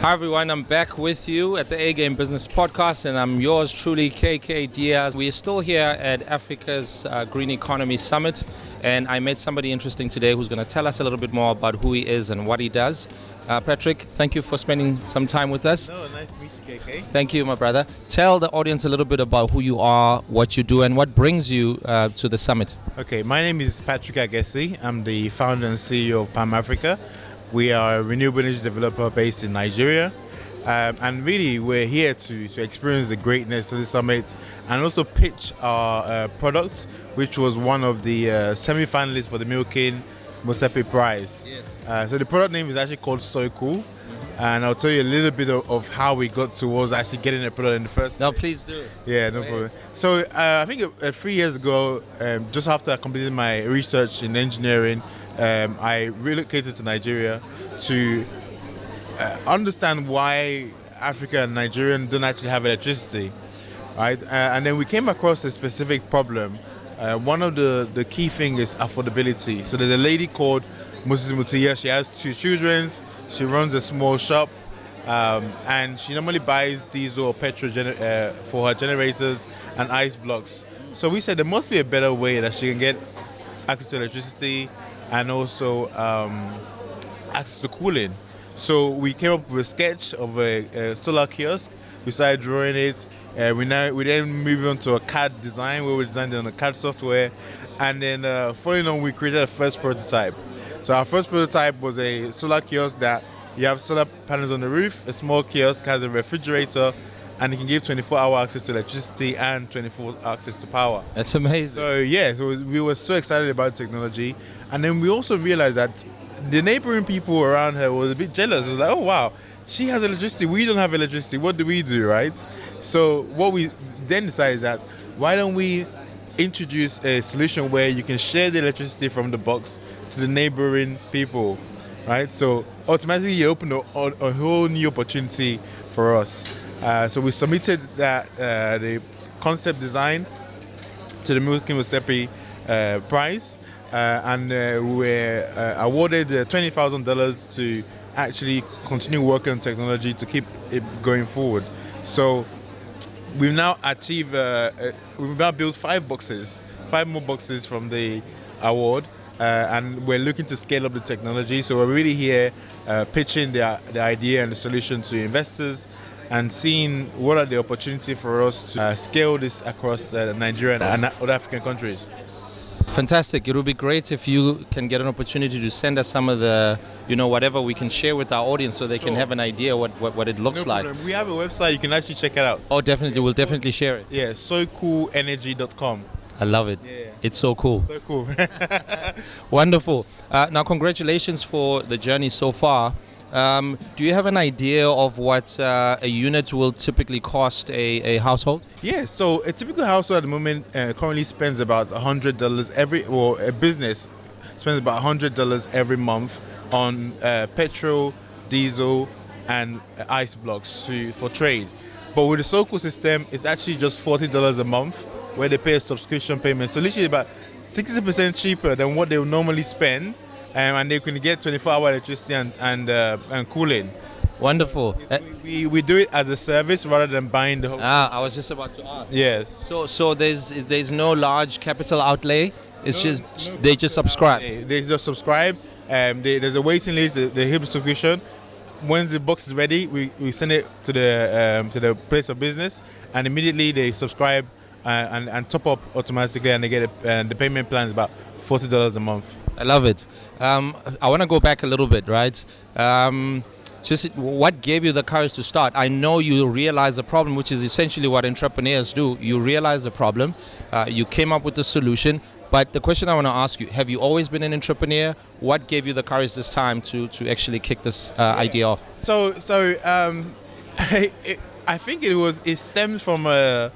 Hi everyone, I'm back with you at the A-Game Business Podcast, and I'm yours truly, KK Diaz. We are still here at Africa's Green Economy Summit, and I met somebody interesting today who's going to tell us a little bit more about who he is and what he does. Patrick, thank you for spending some time with us. No, nice to meet you, KK. Thank you, my brother. Tell the audience a little bit about who you are, what you do, and what brings you to the summit. Okay, my name is Patrick Agese. I'm the founder and CEO of PAM Africa. We are a renewable energy developer based in Nigeria. And really, we're here to experience the greatness of the summit and also pitch our product, which was one of the semi-finalists for the Milking Mosepe Prize. Yes. So the product name is actually called So Cool. And I'll tell you a little bit of how we got towards actually getting the product in the first place. No, please do. Yeah, no problem. So I think 3 years ago, just after I completed my research in engineering, I relocated to Nigeria to understand why Africa and Nigeria don't actually have electricity, right? And then we came across a specific problem. One of the key things is affordability. So there's a lady called Moses Mutiya. She has 2 children. She runs a small shop, and she normally buys diesel or petrol for her generators and ice blocks. So we said there must be a better way that she can get access to electricity and also access to cooling. So we came up with a sketch of a solar kiosk. We started drawing it. We then moved on to a CAD design where we designed it on a CAD software. And then following on, we created a first prototype. So our first prototype was a solar kiosk that you have solar panels on the roof. A small kiosk has a refrigerator, and it can give 24-hour access to electricity and 24 access to power. That's amazing. So we were so excited about technology. And then we also realized that the neighboring people around her was a bit jealous. It was like, oh wow, she has electricity, we don't have electricity, what do we do, right? So what we then decided that, why don't we introduce a solution where you can share the electricity from the box to the neighboring people, right? So automatically you open a whole new opportunity for us. So we submitted the concept design to the Milking Mosepe Prize. And we were awarded $20,000 to actually continue working on technology to keep it going forward. So we've now achieved, we've now built 5 more boxes from the award, and we're looking to scale up the technology. So we're really here pitching the idea and the solution to investors and seeing what are the opportunities for us to scale this across Nigeria and other African countries. Fantastic. It would be great if you can get an opportunity to send us some of the, whatever we can share with our audience so they can have an idea what it looks like. We have a website. You can actually check it out. Oh, definitely. We'll definitely share it. Yeah, socoolenergy.com. I love it. Yeah. It's so cool. So cool. Wonderful. Now, congratulations for the journey so far. Do you have an idea of what a unit will typically cost a household? Yeah, so a typical household at the moment currently spends about $100 a business spends about $100 every month on petrol, diesel, and ice blocks for trade. But with the SoCool system, it's actually just $40 a month where they pay a subscription payment. So literally about 60% cheaper than what they would normally spend. And they can get 24-hour electricity and cooling. Wonderful. We do it as a service rather than buying the whole. I was just about to ask. Yes. So there's no large capital outlay. It's they just subscribe. They just subscribe. There's a waiting list. They hit the subscription. Once the box is ready, we send it to the place of business, and immediately they subscribe and top up automatically, and they get the payment plan is about $40 a month. I love it. I want to go back a little bit, right? Just what gave you the courage to start? I know you realized the problem, which is essentially what entrepreneurs do. You realize the problem, you came up with the solution. But the question I want to ask you, have you always been an entrepreneur? What gave you the courage this time to actually kick this idea off? I think it stems from a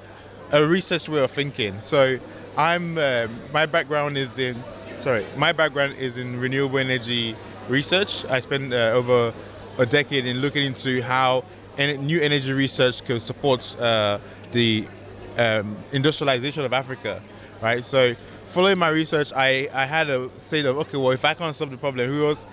research way of thinking. So my background is in renewable energy research. I spent over a decade in looking into how new energy research can support the industrialization of Africa, right? So following my research, I had a state of, okay, well, if I can't solve the problem, who else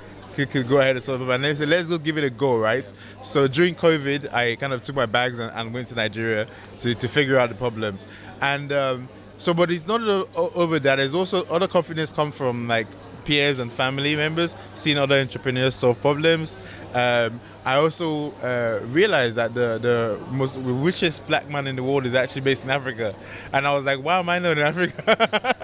could go ahead and solve it. And they said, let's go give it a go, right? So during COVID, I kind of took my bags and went to Nigeria to figure out the problems. And but it's not over that. There's also other confidence come from like peers and family members, seeing other entrepreneurs solve problems. I also realized that the most richest black man in the world is actually based in Africa. And I was like, why am I not in Africa?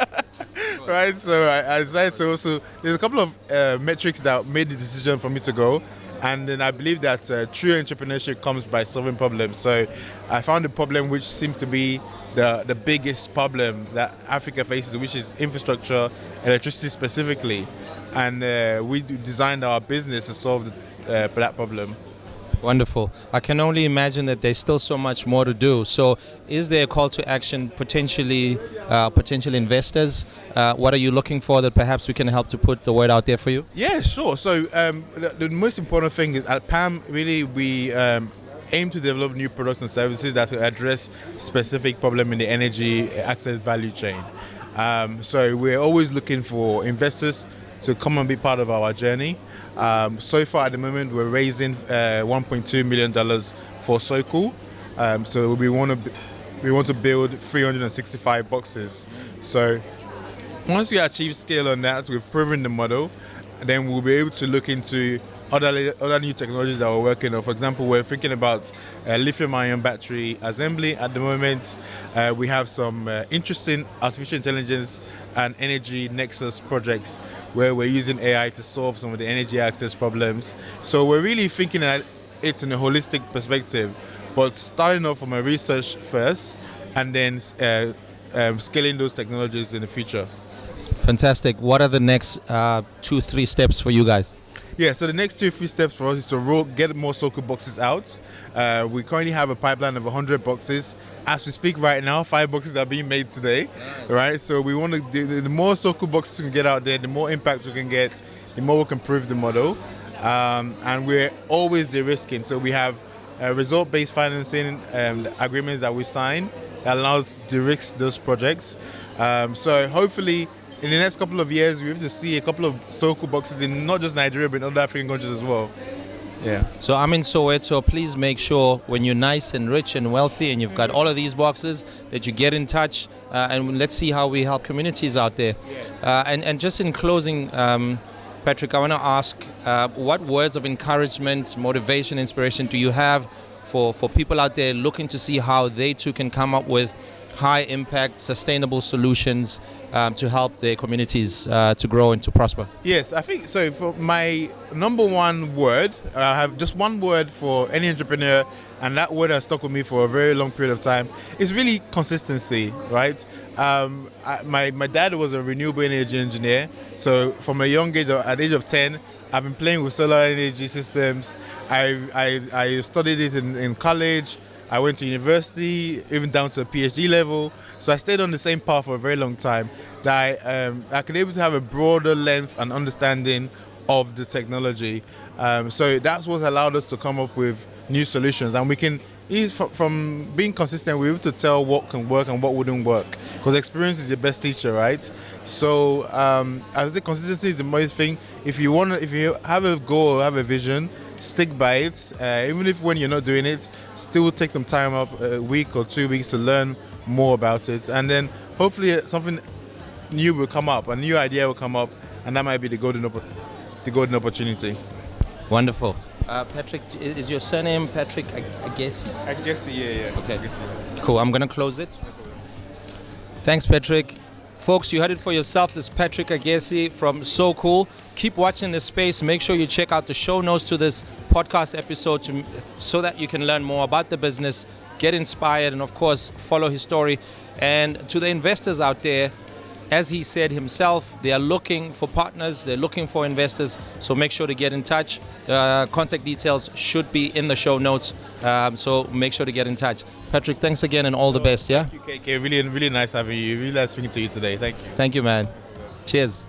Right, so I decided to also, there's a couple of metrics that made the decision for me to go, and then I believe that true entrepreneurship comes by solving problems. So I found a problem which seems to be the biggest problem that Africa faces, which is infrastructure, electricity specifically, and we designed our business to solve that problem. Wonderful. I can only imagine that there's still so much more to do. So is there a call to action, potential investors? What are you looking for that perhaps we can help to put the word out there for you? Yeah, sure. So the most important thing is at PAM, really, we aim to develop new products and services that will address specific problem in the energy access value chain. So we're always looking for investors to come and be part of our journey. So far at the moment we're raising $1.2 million for SoCool. So we want to build 365 boxes. So once we achieve scale on that, we've proven the model, then we'll be able to look into other new technologies that we're working on. For example, we're thinking about lithium-ion battery assembly at the moment. We have some interesting artificial intelligence and energy nexus projects where we're using AI to solve some of the energy access problems. So we're really thinking at it in a holistic perspective, but starting off from a research first and then scaling those technologies in the future. Fantastic. What are the next 2-3 steps for you guys? Yeah, so the next 2-3 steps for us is to get more SoCool boxes out. We currently have a pipeline of 100 boxes. As we speak right now, 5 boxes are being made today, right? So we want to, the more SoCool boxes we can get out there, the more impact we can get, the more we can prove the model. And we're always de-risking. So we have result-based financing agreements that we sign that allows to de-risk those projects. So hopefully, in the next couple of years, we're able to see a couple of SoCool boxes in not just Nigeria, but in other African countries as well. Yeah. So I'm in Soweto. Please make sure when you're nice and rich and wealthy and you've got all of these boxes that you get in touch and let's see how we help communities out there. And just in closing, Patrick, I want to ask what words of encouragement, motivation, inspiration do you have for people out there looking to see how they too can come up with high impact, sustainable solutions to help their communities to grow and to prosper? Yes, I think so. For my number one word, I have just one word for any entrepreneur, and that word has stuck with me for a very long period of time. It's really consistency, right? My dad was a renewable energy engineer, so from a young age, at the age of 10, I've been playing with solar energy systems. I studied it in college. I went to university, even down to a PhD level. So I stayed on the same path for a very long time. That I could be able to have a broader length and understanding of the technology. So that's what allowed us to come up with new solutions. And we can, from being consistent, we're able to tell what can work and what wouldn't work. Because experience is your best teacher, right? So as the consistency is the most thing. If you have a goal or have a vision, stick by it. Even if when you're not doing it, still take some time up, a week or 2 weeks to learn more about it. And then hopefully something new will come up, a new idea will come up, and that might be the golden opportunity. Wonderful. Patrick, is your surname Patrick Agese? Agese, yeah. Okay. Agese. Cool, I'm going to close it. Thanks, Patrick. Folks, you heard it for yourself. This is Patrick Agese from SoCool. Keep watching this space. Make sure you check out the show notes to this podcast episode so that you can learn more about the business, get inspired, and of course, follow his story. And to the investors out there, as he said himself, they are looking for partners, they're looking for investors, so make sure to get in touch. Contact details should be in the show notes, so make sure to get in touch. Patrick, thanks again and all the best, yeah? Thank you, KK. Really nice having you. Really nice speaking to you today. Thank you. Thank you, man. Cheers.